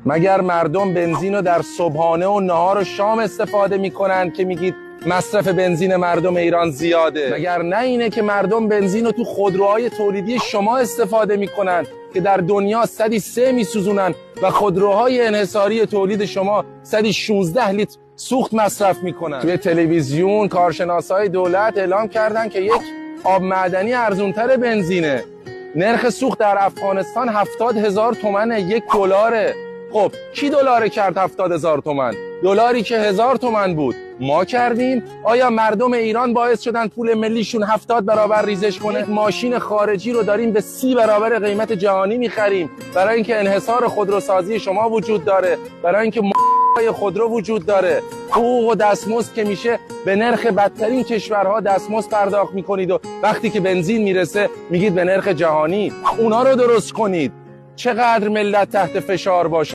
مگر مردم بنزین رو در صبحانه و نهار و شام استفاده میکنن که میگید مصرف بنزین مردم ایران زیاده؟ مگر نه اینه که مردم بنزین رو تو خودروهای تولیدی شما استفاده میکنن که در دنیا 103 میسوزونن و خودروهای انحصاری تولید شما 116 لیتر سوخت مصرف میکنن؟ توی تلویزیون کارشناسای دولت اعلام کردن که یک آب معدنی ارزونتر بنزینه. نرخ سوخت در افغانستان 70,000 تومنه، $1. خب کی دلار کرد 70,000 تومن؟ دلاری که 1000 تومن بود ما کردیم. آیا مردم ایران باعث شدن پول ملیشون 70 برابر ریزش کنه؟ ماشین خارجی رو داریم به 30 برابر قیمت جهانی میخریم برای اینکه انحصار خودروسازی شما وجود داره، برای اینکه خودرو وجود داره. حقوق و دستمزد که میشه به نرخ بدترین کشورها دستمزد پرداخت میکنید و وقتی که بنزین میرسه میگید به نرخ جهانی. اونا رو درست کنید. چقدر ملت تحت فشار باشه.